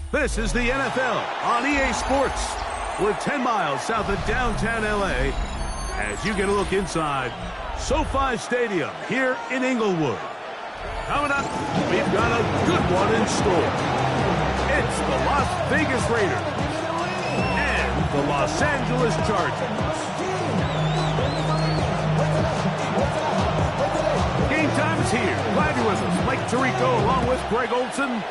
This is the NFL on EA Sports. We're 10 miles south of downtown LA as you get a look inside SoFi Stadium here in Inglewood. Coming up, we've got a good one in store. It's the Las Vegas Raiders and the Los Angeles Chargers. Game time is here. Glad you're with us. Mike Tirico along with Greg Olson.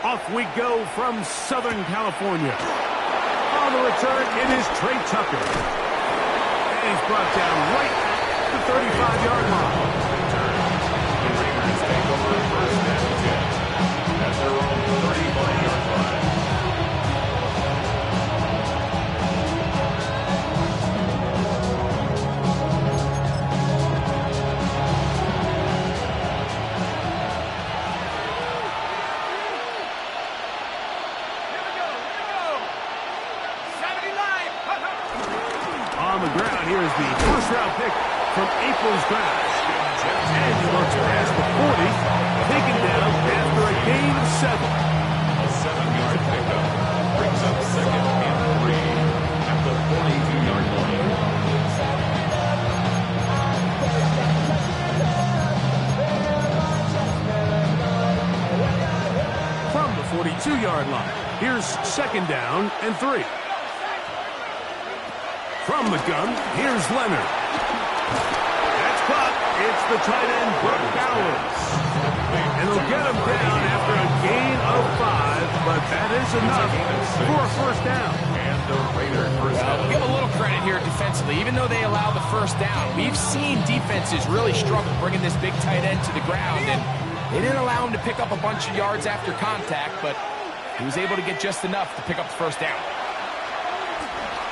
Off we go from Southern California. On the return, it is Trey Tucker. And he's brought down right at the 35-yard line. The Raiders take over first and 10 at their own 35-yard line. Here's the first-round pick from April's draft. And he looks past the 40, taken down after a gain of 7. A 7-yard pickup brings up second and 3 at the 42-yard line. From the 42-yard line, here's second down and 3. From the gun, here's Leonard. That's caught. It's the tight end, Brock Bowers. And he'll get him down after a gain of 5, but that is enough for a first down. And the Raiders first down. Give a little credit here defensively. Even though they allow the first down, we've seen defenses really struggle bringing this big tight end to the ground, and they didn't allow him to pick up a bunch of yards after contact, but he was able to get just enough to pick up the first down.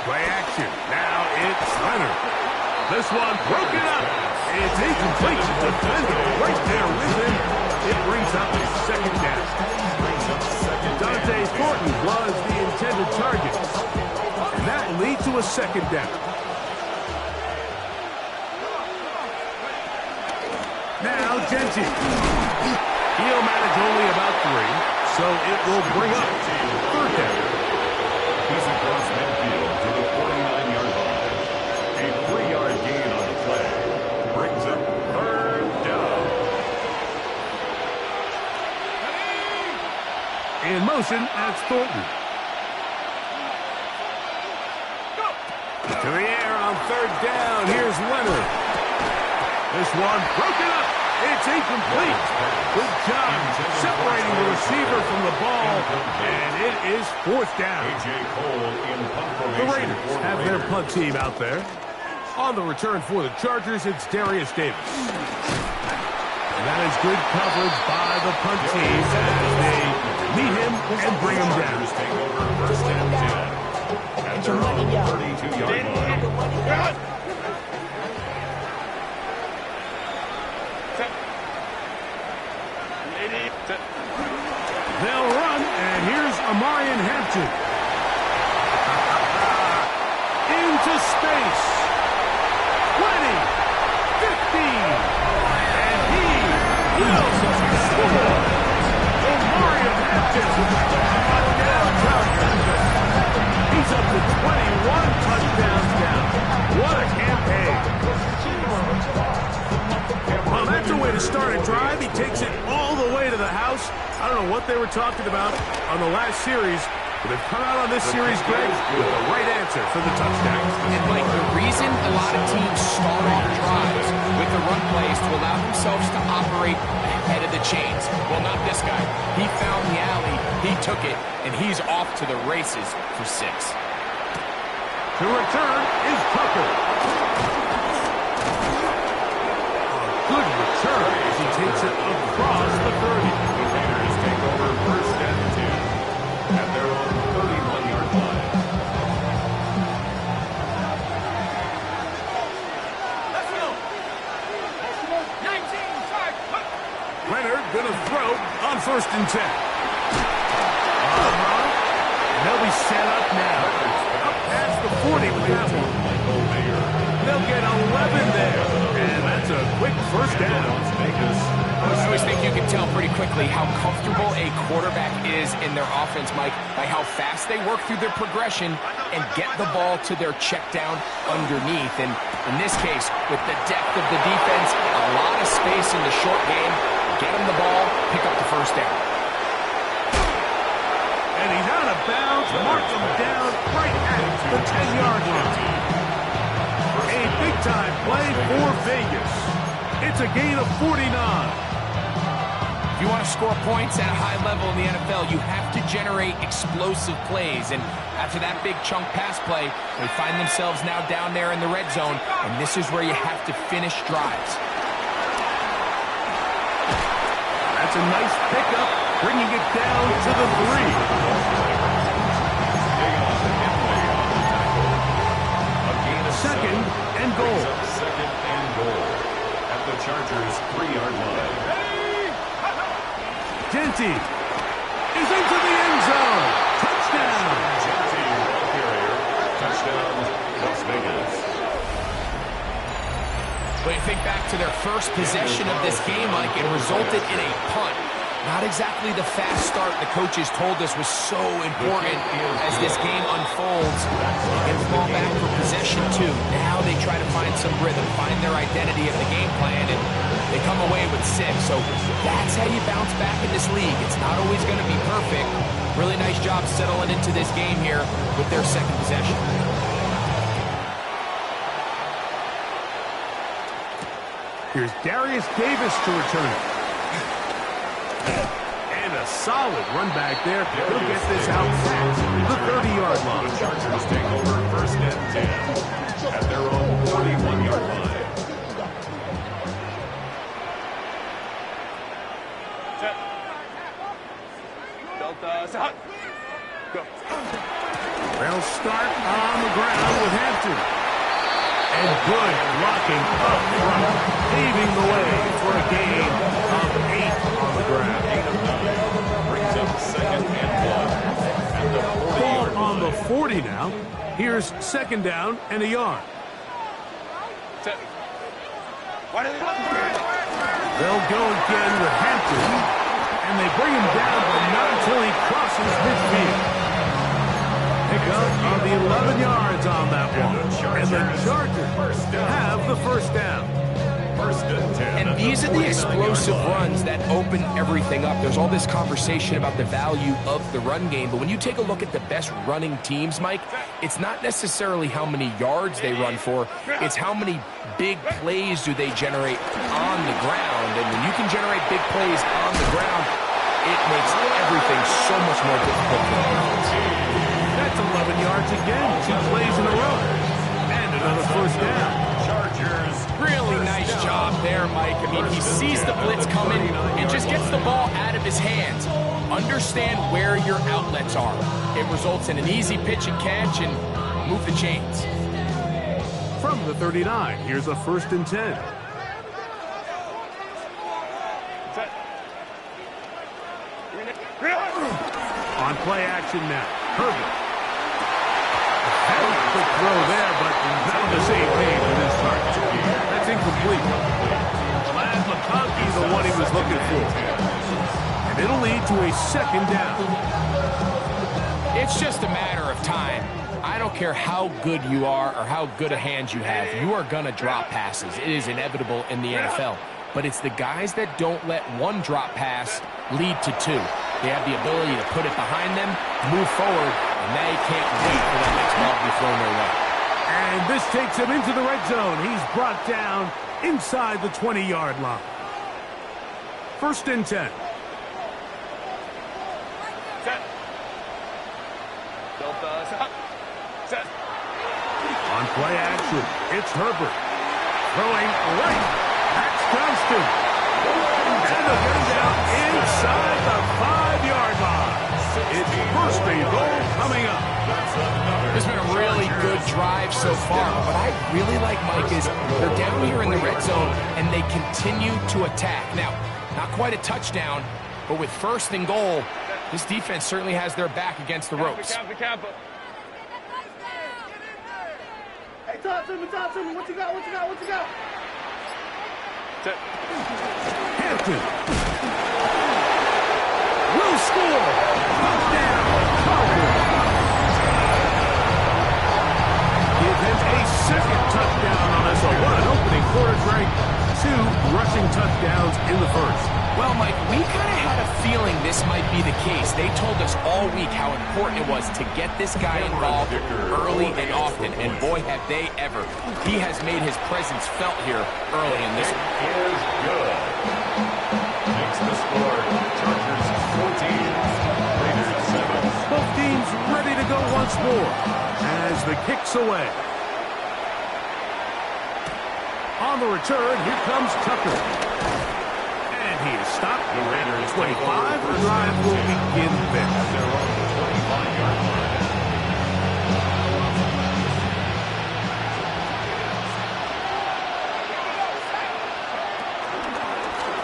Play action. Now it's Leonard. This one broken up. It's incomplete. Defender right there with him. It brings up a second down. Dante Thornton was the intended target. And that will lead to a second down. Now Genty. He'll manage only about 3, so it will bring up third down. He's across midfield to the 49-yard line. A 3-yard gain on the play brings up third down. In motion, that's Thornton. To the air on third down. Here's Leonard. This one broken up. It's incomplete. Good job separating the receiver from the ball, and it is fourth down. The Raiders have their punt team out there. On the return for the Chargers, it's Darius Davis. And that is good coverage by the punt team as they meet him and bring him down. Take over first and 10 at their own 32-yard line. They'll run, and here's Amarian Hampton. Into space. 20, 15, and he will score. Amarian Hampton. He's up to 21 touchdowns down. What a campaign. Well, that's a way to start a drive. He takes it all the way to the house. I don't know what they were talking about on the last series, but they've come out on this series, Greg, with the right answer for the touchdown. And, Mike, the reason a lot of teams start off drives with the run plays to allow themselves to operate ahead of the chains. Well, not this guy. He found the alley, he took it, and he's off to the races for 6. To return is Tucker. Good return as he takes it across the 30. The Raiders take over first and 10 at their own 31-yard line. Let's go. 19, 5, Leonard gonna throw on first and 10. They'll be set up now. Up past the 40 with that one. They'll get 11 there. And that's a quick first down. I always think you can tell pretty quickly how comfortable a quarterback is in their offense, Mike, by how fast they work through their progression and get the ball to their check down underneath. And in this case, with the depth of the defense, a lot of space in the short game, get them the ball, pick up the first down. And he's out of bounds, mark him down right at the 10-yard line. A big-time play for Vegas. It's a gain of 49. If you want to score points at a high level in the NFL, you have to generate explosive plays. And after that big chunk pass play, they find themselves now down there in the red zone, and this is where you have to finish drives. That's a nice pickup, bringing it down to the 3. Second and goal. Second and goal at the Chargers' 3-yard line. Genty is into the end zone. Touchdown. Genty, ball carrier. Touchdown, Las Vegas. But you think back to their first possession of this game, Mike, it resulted in a punt. Not exactly the fast start the coaches told us was so important as this game unfolds. They get the ball back for possession 2. Now they try to find some rhythm, find their identity of the game plan, and they come away with 6. So that's how you bounce back in this league. It's not always going to be perfect. Really nice job settling into this game here with their second possession. Here's Darius Davis to return it. And a solid run back there. He'll get this out past the 30-yard line. The Chargers take over first and 10 at their own 41-yard line. Set. Delta, set. Go. They'll start on the ground with Hampton. And good blocking up front, paving the way for a gain of 8 on the ground. Brings up second and 1 at the 40-yard Ball on line. the 40 now. Here's second down and a yard. Set. Why do they They'll go again with Hampton, and they bring him down, but not until he crosses midfield. Pick up on the 11 yards on that one. And the Chargers have the first down. First and 10. And these are the explosive runs that open everything up. There's all this conversation about the value of the run game, but when you take a look at the best running teams, Mike, it's not necessarily how many yards they run for, it's how many big plays do they generate on the ground. And when you can generate big plays on the ground, it makes everything so much more difficult for the offense. That's 11 yards again, 2 plays in a row. And another first down. Chargers. Really nice job there, Mike. I mean, he sees the blitz coming and just gets the ball out of his hands. Understand where your outlets are. It results in an easy pitch and catch and move the chains. From the 39, here's a first and 10. Set. On play action now, Herbert. Had a quick throw there, but not on the same page with his target. That's incomplete. Glad McConkey's the one he was looking for. And it'll lead to a second down. It's just a matter of time. I don't care how good you are or how good a hand you have. You are going to drop passes. It is inevitable in the NFL. But it's the guys that don't let one drop pass lead to 2. They have the ability to put it behind them, move forward, and they can't wait for that next ball to be thrown their way. And this takes him into the red zone. He's brought down inside the 20-yard line. First and 10. Set. Delta, set. Set. On play action, it's Herbert. Throwing right. That's Johnston. And they'll get him down inside the 5-yard line. It's first and goal coming up. It's been a really good drive so far. What I really like, Mike, is they're down here in the red zone, and they continue to attack. Now, not quite a touchdown, but with first and goal, this defense certainly has their back against the ropes. Camp. Hey, talk to me. What you got? Set. Hampton. score. Touchdown, Cowboys. Give him a second touchdown on this one. What an opening quarter, Greg. 2 rushing touchdowns in the first. Well, Mike, we kind of had a feeling this might be the case. They told us all week how important it was to get this guy involved early and often, and boy, have they ever. He has made his presence felt here early in this one. Is good. Makes the score. Chargers 14, Raiders 7. Both teams ready to go once more as the kick's away. On the return, here comes Tucker. And he is stopped at the 25. The drive will begin there. Their own 25-yard line.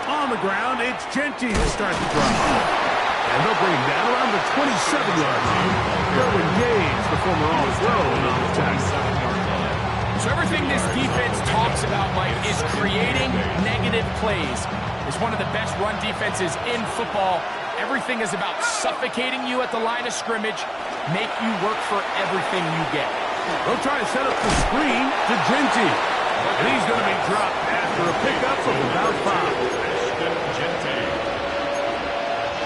On the ground, it's Genty to start the drive. And they'll bring him down around the 27-yard line. They'll engage the former All-Pro on the tackle. So everything this defense talks about, Mike, is creating negative plays. It's one of the best run defenses in football. Everything is about suffocating you at the line of scrimmage, make you work for everything you get. They'll try to set up the screen to Genty. And he's going to be dropped after a pickup of about 5. Genty.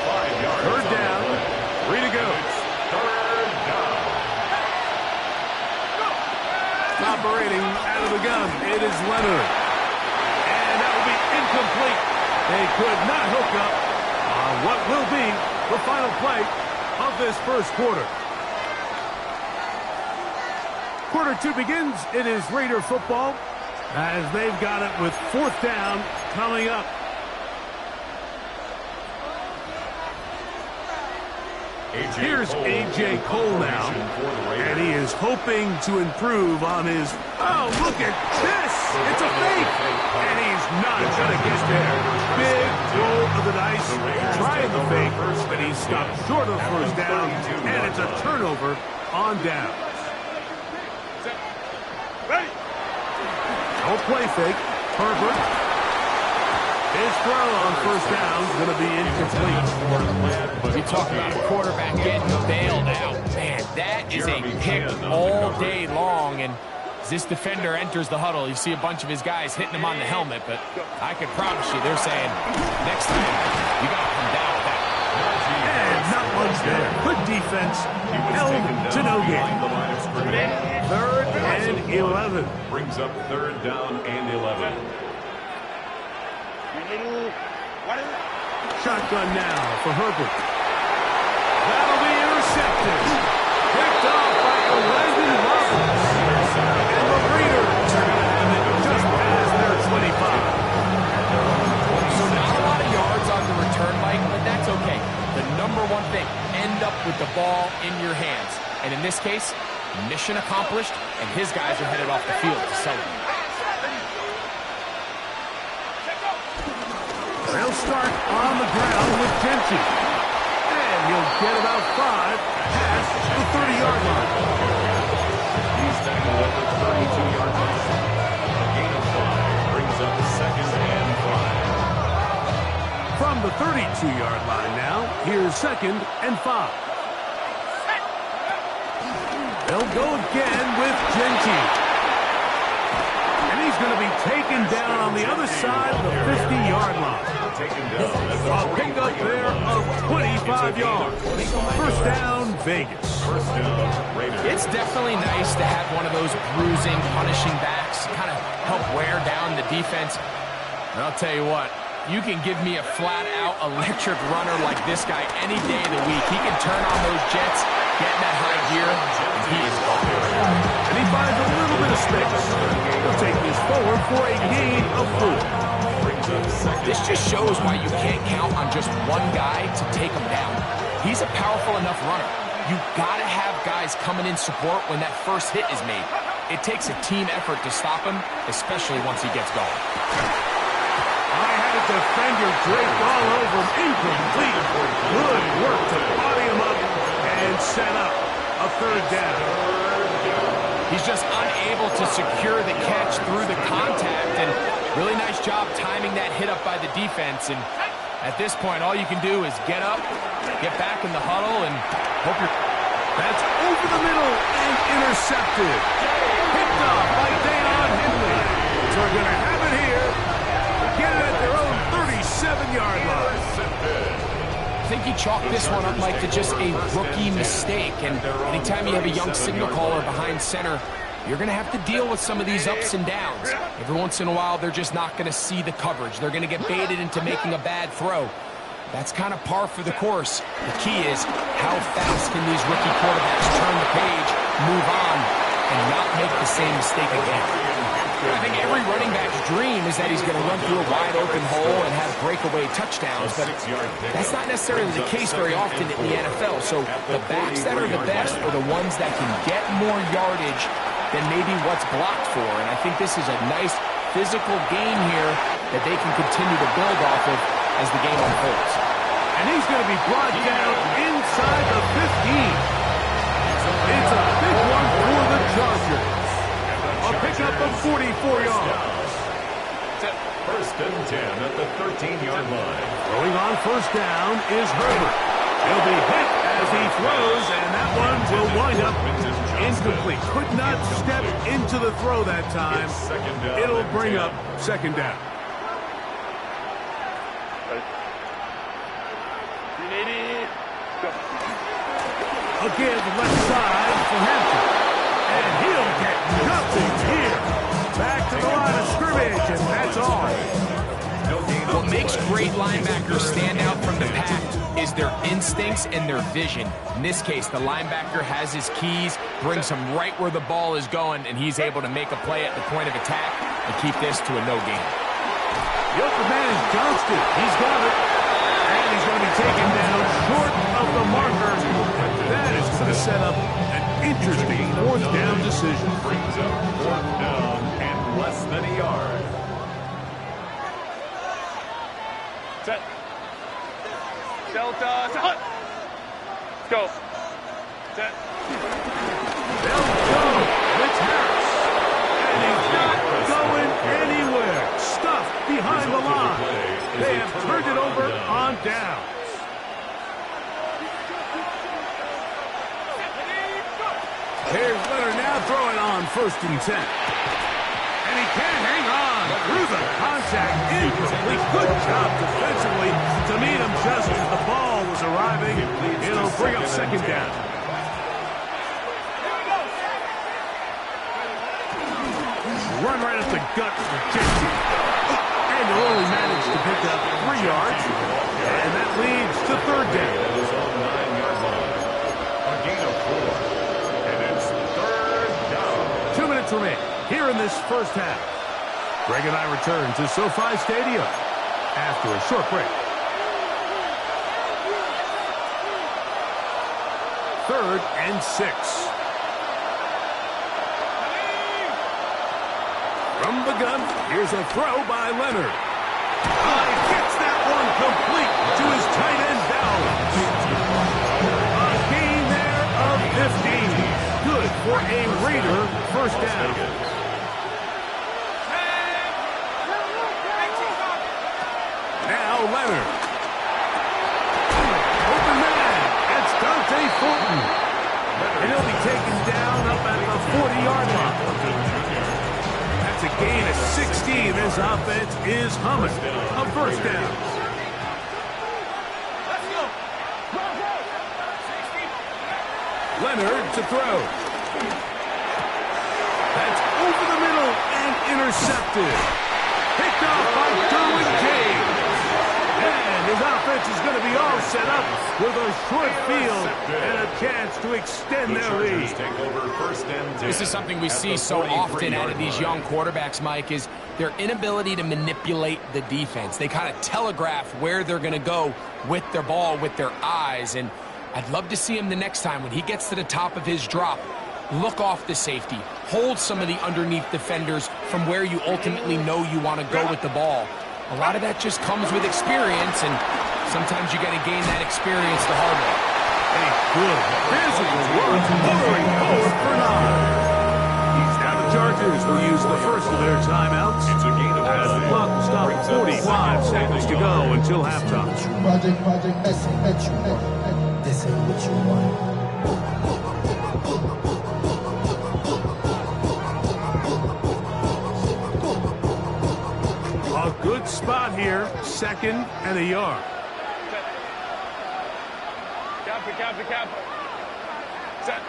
5 yards. Third down. 3 to go. Third down. Operating out of the gun, it is Leonard. And that will be incomplete. They could not hook up on what will be the final play of this first quarter. Quarter 2 begins. It is Raider football as they've got it with 4th down coming up. Here's A.J. Cole now, and he is hoping to improve on his, oh, look at this! It's a fake! And he's not going to get there. Big roll of the dice, trying the fake, but he's stopped short of first down, and it's a turnover on down. No play fake. Herbert. His throw on first down is going to be incomplete. You talk about a quarterback getting bailed out. Man, that is a pick all day long. And as this defender enters the huddle, you see a bunch of his guys hitting him on the helmet. But I can promise you, they're saying, next time, you got to come down with that. And not much there. Good defense. Held to no gain. 3rd and 11. Brings up 3rd down and 11. Shotgun now for Herbert. That'll be intercepted. Picked off by Landon Roberts. And the Raiders are going to have it just past their 25. So not a lot of yards on the return, Mike, but that's okay. The number one thing, end up with the ball in your hands. And in this case, mission accomplished, and his guys are headed off the field to celebrate. They'll start on the ground with Genty. And he'll get about 5 past the 30-yard line. He's tackled at the 32-yard line. A gain of 5 brings up 2nd and 5. From the 32-yard line now, here's 2nd and 5. They'll go again with Genty. And he's going to be taken down on the other side of the 50-yard line. A pickup there of 25 yards. First down, Vegas. First down, Raiders. It's definitely nice to have one of those bruising, punishing backs, kind of help wear down the defense. And I'll tell you what, you can give me a flat-out electric runner like this guy any day of the week. He can turn on those jets, get in that high gear, and he is gone. And he finds a little bit of space. He'll take this forward for a gain of 4. This just shows why you can't count on just one guy to take him down. He's a powerful enough runner. You've got to have guys coming in support when that first hit is made. It takes a team effort to stop him, especially once he gets going. I had a defender draped all over him. Incomplete. Good work to body him up and set up a 3rd down. He's just unable to secure the catch through the contact, and really nice job timing that hit up by the defense. And At this point, all you can do is get up, get back in the huddle, and hope you're... That's over the middle and intercepted. Picked off by Dayon Henley. So we're going to have it here. Get it at their own 37-yard line. I think you chalk this one up, Mike, to just a rookie mistake. And anytime you have a young signal caller behind center, you're going to have to deal with some of these ups and downs. Every once in a while, they're just not going to see the coverage. They're going to get baited into making a bad throw. That's kind of par for the course. The key is how fast can these rookie quarterbacks turn the page, move on, and not make the same mistake again. I think every running back's dream is that he's going to run through a wide open hole and have breakaway touchdowns, but that's not necessarily the case very often in the NFL. So the backs that are the best are the ones that can get more yardage than maybe what's blocked for. And I think this is a nice physical game here that they can continue to build off of as the game unfolds. And he's going to be brought down inside the 15. It's a big one for the Chargers. A pickup of 44 yards. First and 10 at the 13-yard line. Throwing on first down is Herbert. He'll be hit as he throws, and that one will wind up incomplete. Could not step into the throw that time. It'll bring up second down. Again, left side for Hampton. And he'll get nothing here. Back to the line of scrimmage, and that's all. What makes great linebackers stand out from the pack is their instincts and their vision. In this case, the linebacker has his keys, brings him right where the ball is going, and he's able to make a play at the point of attack and keep this to a no gain. The open man is Johnston. He's got it. And he's going to be taken down short of the marker. That is going to set up an interesting fourth down decision. Brings up fourth down and less than a yard. Set. Delta. Hut. Let's go. Set. They'll go. It's Harris. And he's not going anywhere. Stuffed behind the line. They have turned it over on downs. Here's Leonard now throwing on first and 10. And he can't hang on through the contact. Incomplete. Good job defensively to meet him just as the ball was arriving. It'll bring up second down. Run right up the gut for Jesse. And they'll only manage to pick up 3 yards. And that leads to third down. On 9-yard line. A gain of 4. And it's third down. 2 minutes remain here in this first half. Greg and I return to SoFi Stadium after a short break. Third and 6. From the gun, here's a throw by Leonard. He gets that one complete to his tight end Dowd. A gain there of 15. Good for a Raider first down. Now Leonard. Open man. That's Dante Fulton. And he'll be taken down up at the 40-yard line. That's a gain of 16. This offense is humming. A first down. Leonard to throw. That's over the middle and intercepted. Picked off by Derwin James. And his offense is going to be all set up with a short field and a chance to extend their lead. Take over first and 10. This is something we see so often out of these young quarterbacks, Mike, is their inability to manipulate the defense. They kind of telegraph where they're going to go with their ball, with their eyes. And I'd love to see him the next time when he gets to the top of his drop. Look off the safety. Hold some of the underneath defenders from where you ultimately know you want to go with the ball. A lot of that just comes with experience, and sometimes you got to gain that experience the hard way. A good physical run, moving forward for 9. Now the Chargers will use the first of their timeouts as the clock stop. 45 seconds to go until halftime. This ain't what you want. A good spot here. 2nd and a yard. Cap. Set.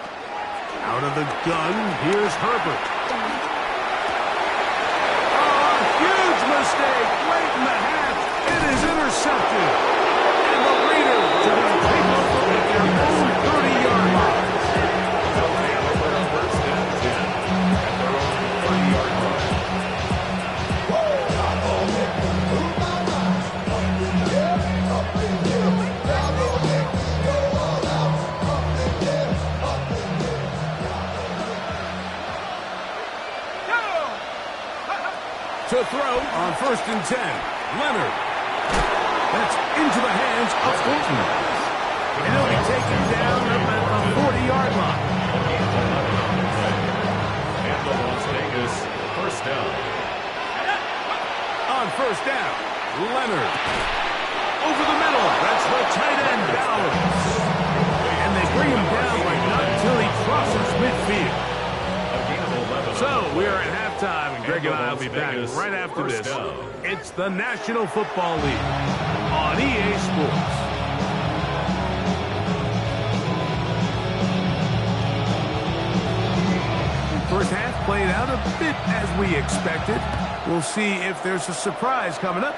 Out of the gun, here's Herbert. Oh, huge mistake late in the half. It is intercepted. And the Raiders are going to take over at their own 30-yard line. First and 10 at their own 30-yard line. To throw on 1st and 10. Leonard. That's into the hands of Fulton. And he'll be taken down at the 40-yard line. And the Las Vegas first down. On 1st down, Leonard. Over the middle. That's the tight end, Bowers. And they bring him down like not until he crosses midfield. So we are at halftime, and Greg and I will be back right after this. It's the National Football League on EA Sports. First half played out a bit as we expected. We'll see if there's a surprise coming up.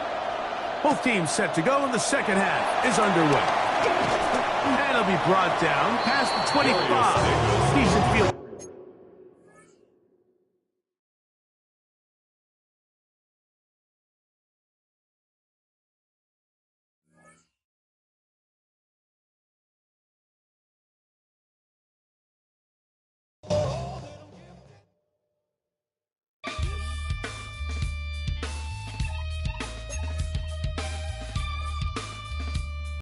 Both teams set to go, and the second half is underway. And it'll be brought down past the 25. Decent field